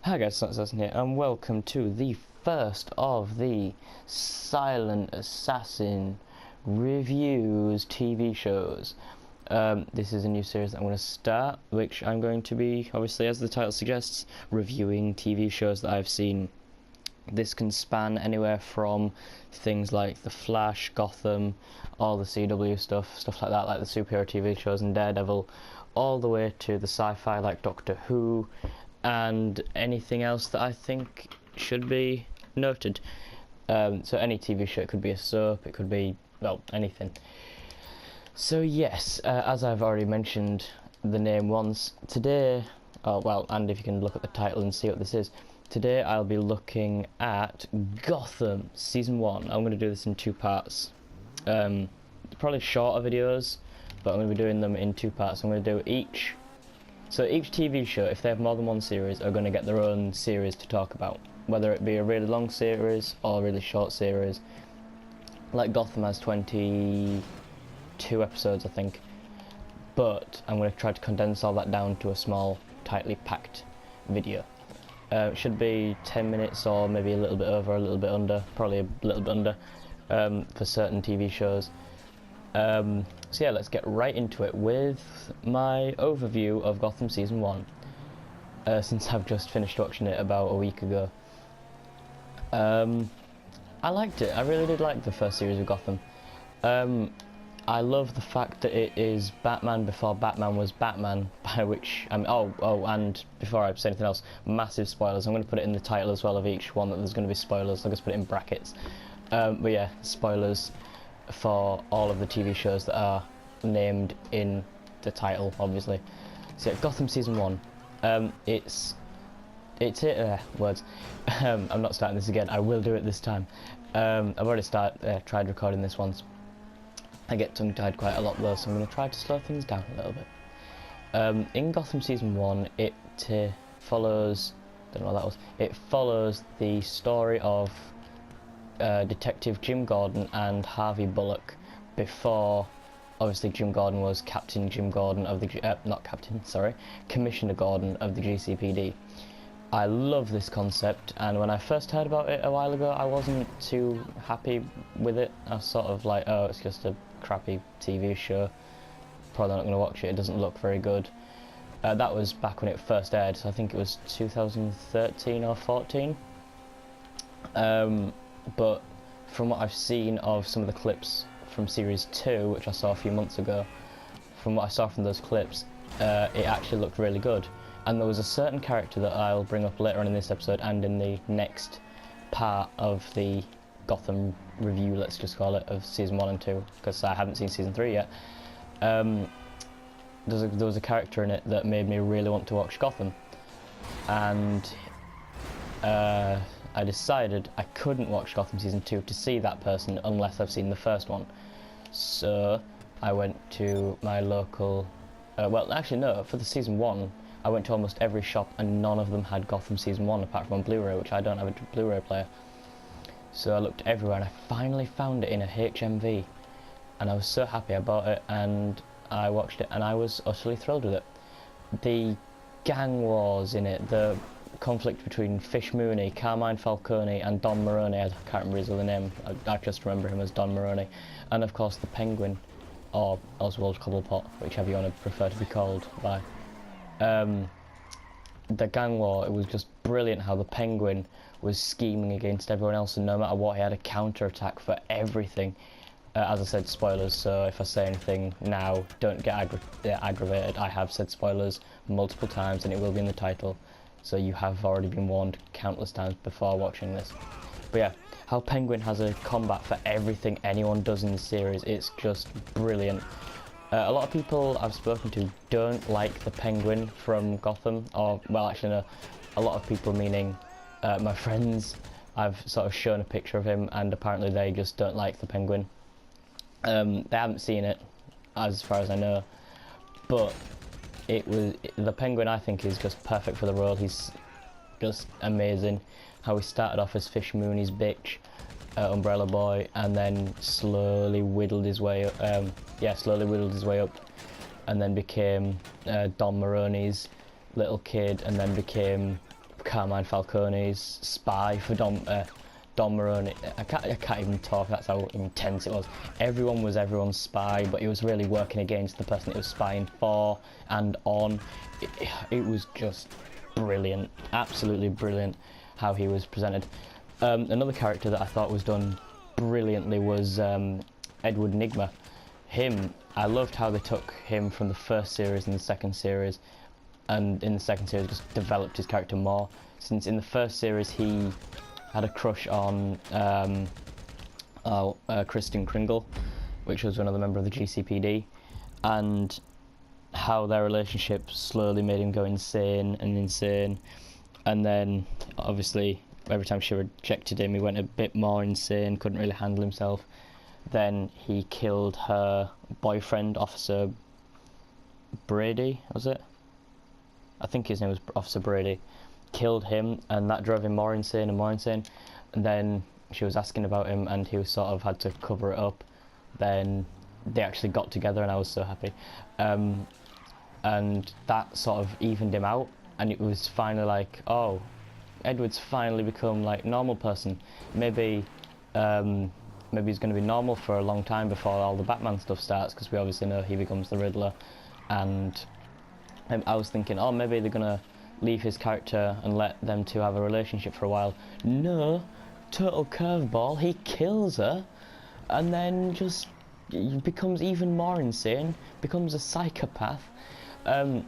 Hi guys, it's Assassin here, and welcome to the first of the Silent Assassin reviews TV shows. This is a new series that I'm going to start, which I'm going to be, obviously as the title suggests, reviewing TV shows that I've seen. This can span anywhere from things like The Flash, Gotham, all the CW stuff like that, like the superhero TV shows and Daredevil, all the way to the sci-fi like Doctor Who, and anything else that I think should be noted. So any TV show, it could be a soap, it could be, well, anything. So yes, as I've already mentioned the name once, today, and if you can look at the title and see what this is, today I'll be looking at Gotham Season 1. I'm going to do this in two parts. Probably shorter videos, but I'm going to be doing them in two parts. I'm going to do each TV show, if they have more than one series, are going to get their own series to talk about. Whether it be a really long series or a really short series. Like Gotham has 22 episodes, I think. But I'm going to try to condense all that down to a small, tightly packed video. It should be 10 minutes or maybe a little bit over, a little bit under. Probably a little bit under for certain TV shows. So yeah, let's get right into it with my overview of Gotham Season 1, since I've just finished watching it about a week ago. I liked it. I really did like the first series of Gotham. I love the fact that it is Batman before Batman was Batman, by which and before I say anything else, massive spoilers. I'm going to put it in the title as well of each one that there's going to be spoilers. I'll just put it in brackets. But yeah, spoilers for all of the TV shows that are named in the title, obviously. So yeah, Gotham Season 1. It's words. I'm not starting this again. I will do it this time. I've already tried recording this once. I get tongue-tied quite a lot though, so I'm going to try to slow things down a little bit. In Gotham Season 1, it follows... don't know what that was. It follows the story of Detective Jim Gordon and Harvey Bullock before, obviously, Jim Gordon was Captain Jim Gordon of the Commissioner Gordon of the GCPD. I love this concept, and when I first heard about it a while ago, I wasn't too happy with it. I was sort of like, oh, it's just a crappy TV show, probably not going to watch it, it doesn't look very good. That was back when it first aired, so I think it was 2013 or 14. But from what I've seen of some of the clips from Series 2, which I saw a few months ago, from what I saw from those clips, it actually looked really good. And there was a certain character that I'll bring up later on in this episode and in the next part of the Gotham review, let's just call it, of Season 1 and 2, because I haven't seen Season 3 yet. There was a character in it that made me really want to watch Gotham. And I decided I couldn't watch Gotham Season 2 to see that person unless I've seen the first one. So I went to my local... well, actually no, for the Season 1, I went to almost every shop and none of them had Gotham Season 1 apart from on Blu-ray, which I don't have a Blu-ray player. So I looked everywhere and I finally found it in a HMV. And I was so happy I bought it and I watched it and I was utterly thrilled with it. The gang wars in it, the conflict between Fish Mooney, Carmine Falcone and Don Maroney, I can't remember his other name, I just remember him as Don Maroney, and of course the Penguin, or Oswald Cobblepot, whichever you want to prefer to be called by. The gang war, it was just brilliant how the Penguin was scheming against everyone else, and no matter what, he had a counter-attack for everything. As I said, spoilers, so if I say anything now, don't get aggravated. I have said spoilers multiple times and it will be in the title. So you have already been warned countless times before watching this. But yeah, how Penguin has a combat for everything anyone does in the series, it's just brilliant. A lot of people I've spoken to don't like the Penguin from Gotham, or, well actually no, a lot of people meaning my friends. I've sort of shown a picture of him and apparently they just don't like the Penguin. They haven't seen it, as far as I know, but the Penguin, I think, is just perfect for the role. He's just amazing. How he started off as Fish Mooney's bitch, Umbrella Boy, and then slowly whittled his way up, and then became Don Maroney's little kid, and then became Carmine Falcone's spy for Don Maroney. I can't even talk, that's how intense it was. Everyone was everyone's spy, but he was really working against the person he was spying for and on. It was just brilliant, absolutely brilliant how he was presented. Another character that I thought was done brilliantly was Edward Nygma. I loved how they took him from the first series and the second series, and in the second series just developed his character more. Since in the first series he had a crush on Kristen Kringle, which was another member of the GCPD, and how their relationship slowly made him go insane, and then obviously every time she rejected him he went a bit more insane, couldn't really handle himself. Then he killed her boyfriend, Officer Brady, was it? I think his name was Officer Brady. Killed him, and that drove him more insane and more insane. And then she was asking about him, and he was sort of had to cover it up. Then they actually got together, and I was so happy. And that sort of evened him out, and it was finally like, oh, Edward's finally become like normal person. Maybe he's going to be normal for a long time before all the Batman stuff starts, because we obviously know he becomes the Riddler. And I was thinking, oh, maybe they're going to leave his character and let them two have a relationship for a while. No, total curveball, he kills her, and then just becomes even more insane, becomes a psychopath. I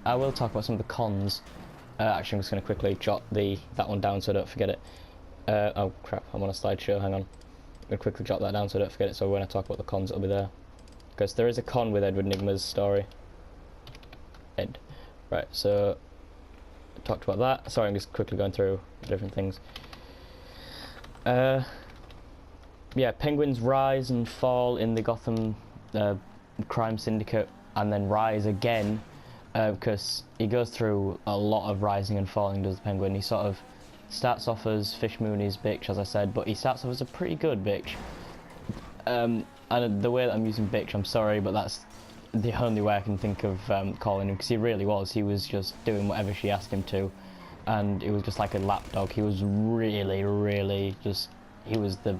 will talk about some of the cons. Actually, I'm just going to quickly jot that one down so I don't forget it. Oh crap, I'm on a slideshow, hang on. I'm going to quickly jot that down so I don't forget it, so when I talk about the cons it'll be there. Because there is a con with Edward Nygma's story. Right, so I talked about that. Sorry, I'm just quickly going through different things. Yeah, Penguin's rise and fall in the Gotham crime syndicate, and then rise again, because he goes through a lot of rising and falling, does the Penguin. He sort of starts off as Fish Mooney's bitch, as I said, but he starts off as a pretty good bitch. And the way that I'm using bitch, I'm sorry, but that's the only way I can think of calling him, because he really was. He was just doing whatever she asked him to, and it was just like a lapdog. He was really just, he was the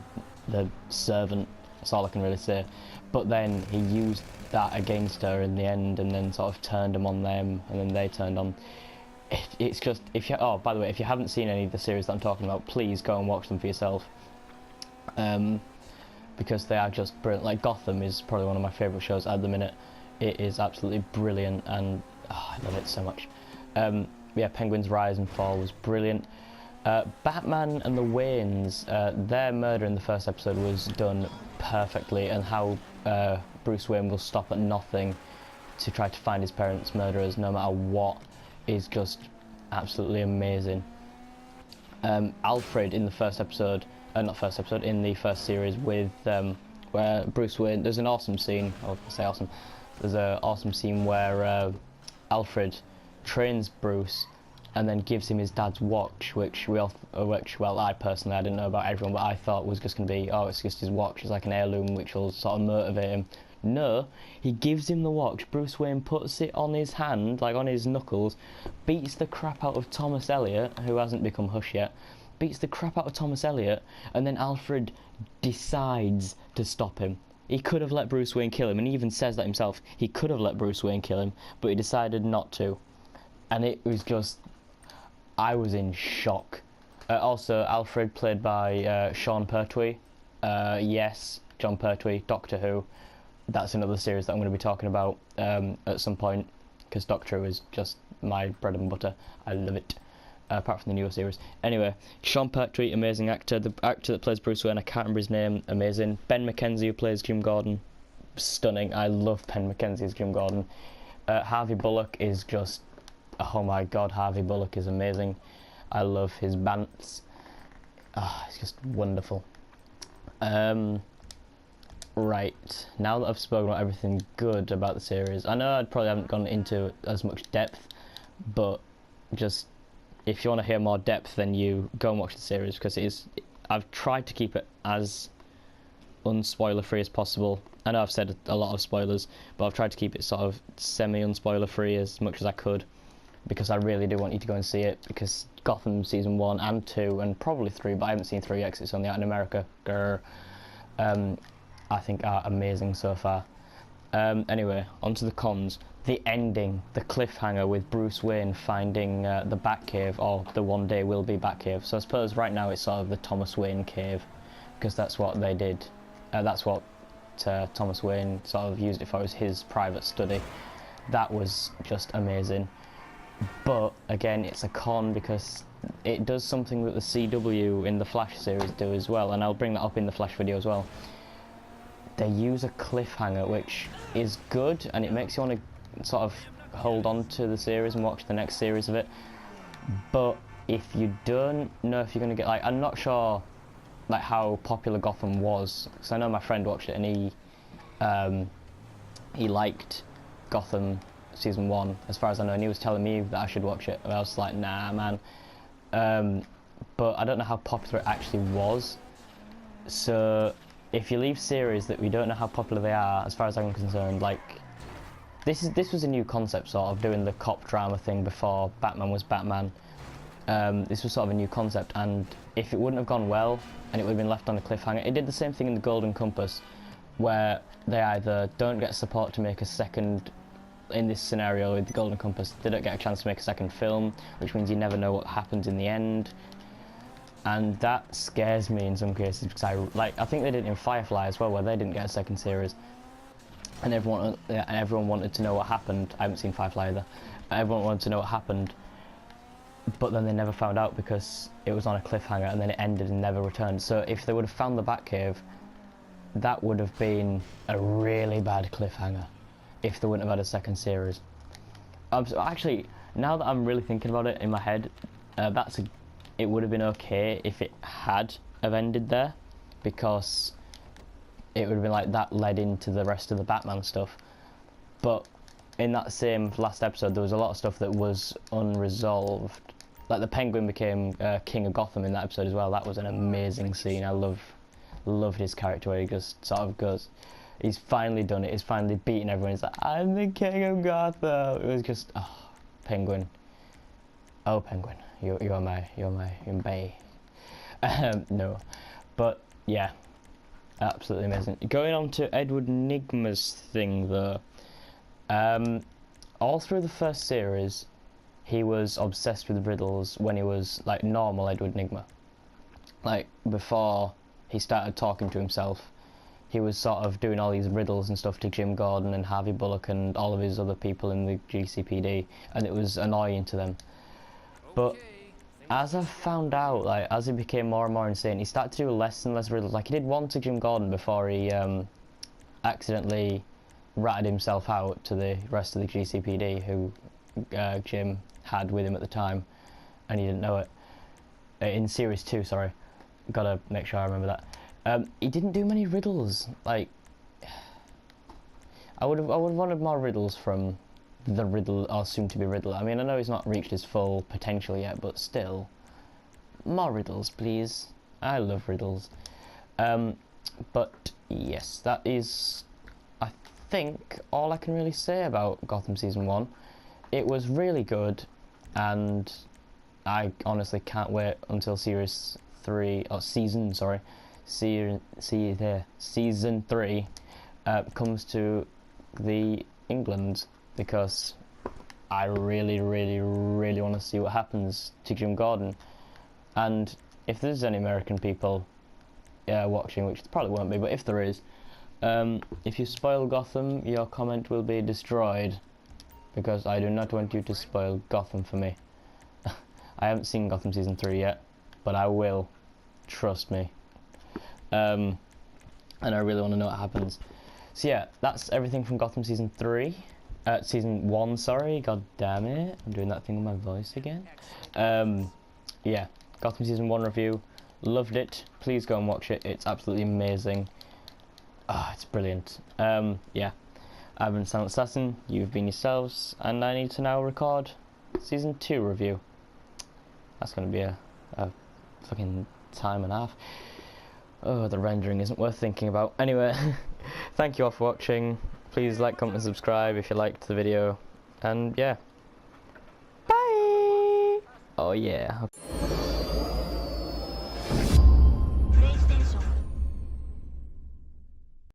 servant, that's all I can really say. But then he used that against her in the end, and then sort of turned him on them, and then they turned on. It's just, oh, by the way, if you haven't seen any of the series that I'm talking about, please go and watch them for yourself. Because they are just brilliant. Like, Gotham is probably one of my favourite shows at the minute. It is absolutely brilliant, and oh, I love it so much. Yeah, Penguin's rise and fall was brilliant. Batman and the Waynes, their murder in the first episode was done perfectly, and how Bruce Wayne will stop at nothing to try to find his parents' murderers no matter what is just absolutely amazing. Alfred in the first episode, in the first series with where Bruce Wayne, there's an awesome scene, I'll say awesome, there's an awesome scene where Alfred trains Bruce and then gives him his dad's watch, which well, I personally, I didn't know about everyone, but I thought was just going to be, oh, it's just his watch, it's like an heirloom which will sort of motivate him. No, he gives him the watch, Bruce Wayne puts it on his hand, like on his knuckles, beats the crap out of Thomas Elliot, who hasn't become Hush yet, beats the crap out of Thomas Elliot, and then Alfred decides to stop him. He could have let Bruce Wayne kill him, and he even says that himself. He could have let Bruce Wayne kill him, but he decided not to. And it was just, I was in shock. Also, Alfred, played by Sean Pertwee. Yes, John Pertwee, Doctor Who. That's another series that I'm going to be talking about at some point, because Doctor Who is just my bread and butter. I love it. Apart from the newer series. Anyway, Sean Pertwee, amazing actor. The actor that plays Bruce Wayne, I can't remember his name, amazing. Ben McKenzie, who plays Jim Gordon, stunning. I love Ben McKenzie as Jim Gordon. Harvey Bullock is just, oh my god, Harvey Bullock is amazing. I love his bants. Ah, it's just wonderful. Right, now that I've spoken about everything good about the series, I know I probably haven't gone into as much depth, but just, if you want to hear more depth, then you go and watch the series, because I've tried to keep it as unspoiler free as possible. I know I've said a lot of spoilers, but I've tried to keep it sort of semi-unspoiler free as much as I could, because I really do want you to go and see it, because Gotham season 1 and 2 and probably 3, but I haven't seen 3 yet because it's only out in America. Grr. I think are amazing so far. Anyway, onto the cons. The ending, the cliffhanger with Bruce Wayne finding the Batcave, or the one day will be Batcave. So I suppose right now it's sort of the Thomas Wayne cave, because that's what they did. That's what Thomas Wayne sort of used it for, as his private study. That was just amazing. But again, it's a con because it does something that the CW in the Flash series do as well, and I'll bring that up in the Flash video as well. They use a cliffhanger, which is good, and it makes you want to sort of hold on to the series and watch the next series of it. But if you don't know if you're going to get, like, I'm not sure like how popular Gotham was, because I know my friend watched it and he liked Gotham season 1 as far as I know, and he was telling me that I should watch it, and I was like, nah man. But I don't know how popular it actually was. So if you leave series that we don't know how popular they are, as far as I'm concerned, like this was a new concept, sort of doing the cop drama thing before Batman was Batman. This was sort of a new concept, and if it wouldn't have gone well and it would have been left on a cliffhanger, it did the same thing in the Golden Compass, where they either don't get support to make a second, in this scenario with the Golden Compass, they don't get a chance to make a second film, which means you never know what happens in the end. And that scares me in some cases, because I think they did it in Firefly as well, where they didn't get a second series, and everyone wanted to know what happened. I haven't seen Firefly either. Everyone wanted to know what happened, but then they never found out because it was on a cliffhanger, and then it ended and never returned. So if they would have found the Batcave, that would have been a really bad cliffhanger if they wouldn't have had a second series. So actually, now that I'm really thinking about it in my head, it would have been okay if it had have ended there, because it would have been like that led into the rest of the Batman stuff. But in that same last episode, there was a lot of stuff that was unresolved. Like the Penguin became King of Gotham in that episode as well. That was an amazing scene. I loved his character where he just sort of goes, he's finally done it. He's finally beaten everyone. He's like, I'm the King of Gotham. It was just, oh, Penguin. Oh, Penguin. You're my bae. No, but yeah, absolutely amazing. Going on to Edward Nygma's thing though, all through the first series, he was obsessed with riddles when he was like normal Edward Nygma. Like before he started talking to himself, he was sort of doing all these riddles and stuff to Jim Gordon and Harvey Bullock and all of his other people in the GCPD, and it was annoying to them. But as I found out, like as he became more and more insane, he started to do less and less riddles. Like he did one to Jim Gordon before he accidentally ratted himself out to the rest of the GCPD, who Jim had with him at the time, and he didn't know it. In series 2, sorry, gotta make sure I remember that. He didn't do many riddles. Like I would have wanted more riddles from the Riddle, or soon to be Riddler. I mean, I know he's not reached his full potential yet, but still, more riddles, please. I love riddles. But yes, that is, I think, all I can really say about Gotham season 1. It was really good, and I honestly can't wait until series 3, or season, sorry, season 3 comes to the England, because I really want to see what happens to Jim Gordon. And if there's any American people watching, which there probably won't be, but if there is, if you spoil Gotham, your comment will be destroyed, because I do not want you to spoil Gotham for me. I haven't seen Gotham season 3 yet, but I will, trust me. And I really want to know what happens. So yeah, that's everything from Gotham season 3. Season 1, sorry, god damn it, I'm doing that thing with my voice again. Yeah, Gotham season 1 review, loved it, please go and watch it, it's absolutely amazing. Ah, it's brilliant. Yeah, I've been Silent Assassin, you've been yourselves, and I need to now record season 2 review. That's going to be a fucking time and a half. Oh, the rendering isn't worth thinking about. Anyway, thank you all for watching. Please like, comment and subscribe if you liked the video. And yeah. Bye! Oh yeah.